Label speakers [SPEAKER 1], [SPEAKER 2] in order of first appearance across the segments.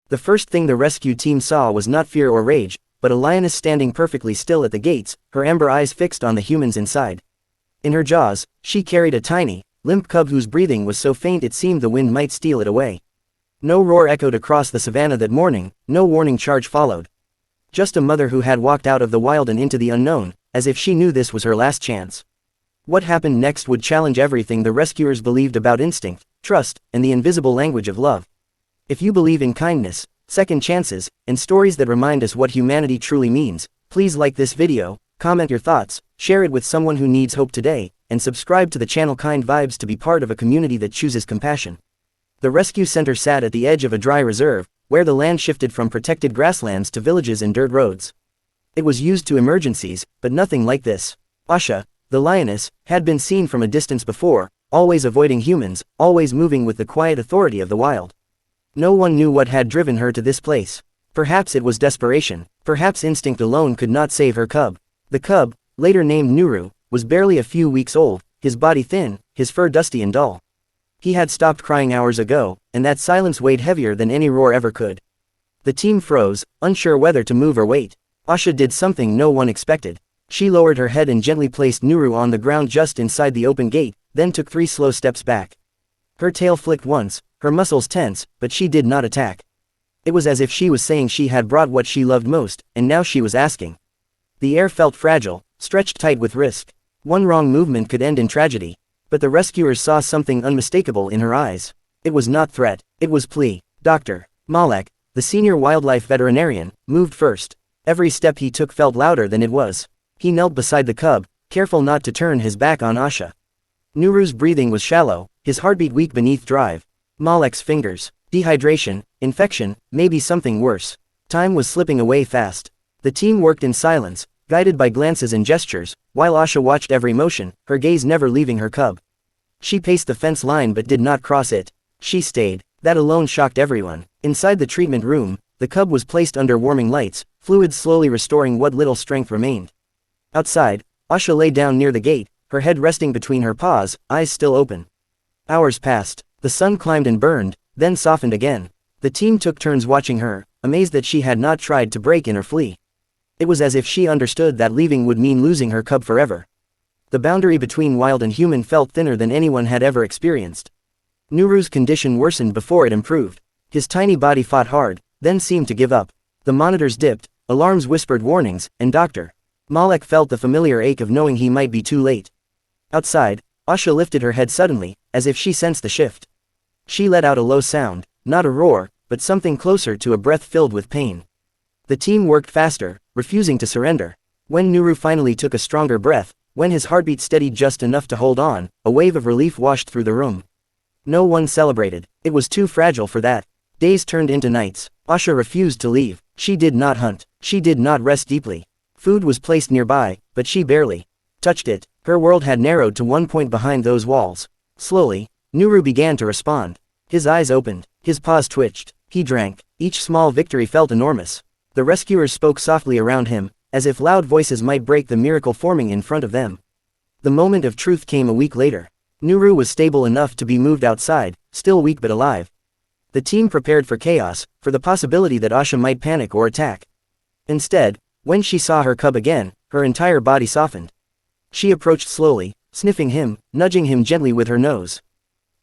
[SPEAKER 1] The first thing the rescue team saw was not fear or rage, but a lioness standing perfectly still at the gates, her amber eyes fixed on the humans inside. In her jaws, she carried a tiny, limp cub whose breathing was so faint it seemed the wind might steal it away. No roar echoed across the savannah that morning, no warning charge followed. Just a mother who had walked out of the wild and into the unknown, as if she knew this was her last chance. What happened next would challenge everything the rescuers believed about instinct, trust, and the invisible language of love. If you believe in kindness, second chances, and stories that remind us what humanity truly means, please like this video, comment your thoughts, share it with someone who needs hope today, and subscribe to the channel Kind Vibes to be part of a community that chooses compassion. The rescue center sat at the edge of a dry reserve, where the land shifted from protected grasslands to villages and dirt roads. It was used to emergencies, but nothing like this. Asha, the lioness, had been seen from a distance before, always avoiding humans, always moving with the quiet authority of the wild. No one knew what had driven her to this place. Perhaps it was desperation, perhaps instinct alone could not save her cub. The cub, later named Nuru, was barely a few weeks old, his body thin, his fur dusty and dull. He had stopped crying hours ago, and that silence weighed heavier than any roar ever could. The team froze, unsure whether to move or wait. Asha did something no one expected. She lowered her head and gently placed Nuru on the ground just inside the open gate, then took 3 slow steps back. Her tail flicked once, her muscles tense, but she did not attack. It was as if she was saying she had brought what she loved most, and now she was asking. The air felt fragile, stretched tight with risk. One wrong movement could end in tragedy. But the rescuers saw something unmistakable in her eyes. It was not threat, it was plea. Dr. Malek, the senior wildlife veterinarian, moved first. Every step he took felt louder than it was. He knelt beside the cub, careful not to turn his back on Asha. Nuru's breathing was shallow, his heartbeat weak beneath drive. Malek's fingers. Dehydration, infection, maybe something worse. Time was slipping away fast. The team worked in silence, guided by glances and gestures, while Asha watched every motion, her gaze never leaving her cub. She paced the fence line but did not cross it. She stayed. That alone shocked everyone. Inside the treatment room, the cub was placed under warming lights, fluids slowly restoring what little strength remained. Outside, Asha lay down near the gate, her head resting between her paws, eyes still open. Hours passed. The sun climbed and burned, then softened again. The team took turns watching her, amazed that she had not tried to break in or flee. It was as if she understood that leaving would mean losing her cub forever. The boundary between wild and human felt thinner than anyone had ever experienced. Nuru's condition worsened before it improved. His tiny body fought hard, then seemed to give up. The monitors dipped, alarms whispered warnings, and Dr. Malek felt the familiar ache of knowing he might be too late. Outside, Asha lifted her head suddenly, as if she sensed the shift. She let out a low sound, not a roar, but something closer to a breath filled with pain. The team worked faster, refusing to surrender. When Nuru finally took a stronger breath, when his heartbeat steadied just enough to hold on, a wave of relief washed through the room. No one celebrated. It was too fragile for that. Days turned into nights. Asha refused to leave. She did not hunt. She did not rest deeply. Food was placed nearby, but she barely touched it. Her world had narrowed to one point behind those walls. Slowly, Nuru began to respond. His eyes opened. His paws twitched. He drank. Each small victory felt enormous. The rescuers spoke softly around him, as if loud voices might break the miracle forming in front of them. The moment of truth came a week later. Nuru was stable enough to be moved outside, still weak but alive. The team prepared for chaos, for the possibility that Asha might panic or attack. Instead, when she saw her cub again, her entire body softened. She approached slowly, sniffing him, nudging him gently with her nose.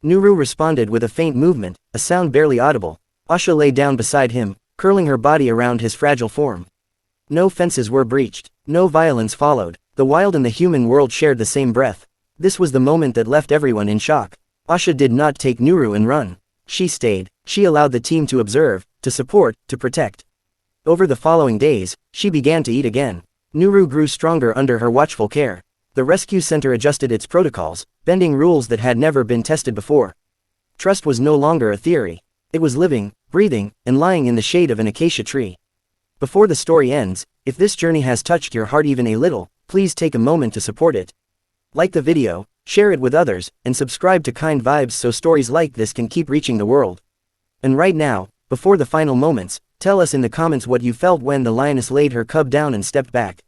[SPEAKER 1] Nuru responded with a faint movement, a sound barely audible. Asha lay down beside him, curling her body around his fragile form. No fences were breached. No violence followed. The wild and the human world shared the same breath. This was the moment that left everyone in shock. Asha did not take Nuru and run. She stayed. She allowed the team to observe, to support, to protect. Over the following days, she began to eat again. Nuru grew stronger under her watchful care. The rescue center adjusted its protocols, bending rules that had never been tested before. Trust was no longer a theory. It was living, breathing, and lying in the shade of an acacia tree. Before the story ends, if this journey has touched your heart even a little, please take a moment to support it. Like the video, share it with others, and subscribe to Kind Vibes so stories like this can keep reaching the world. And right now, before the final moments, tell us in the comments what you felt when the lioness laid her cub down and stepped back.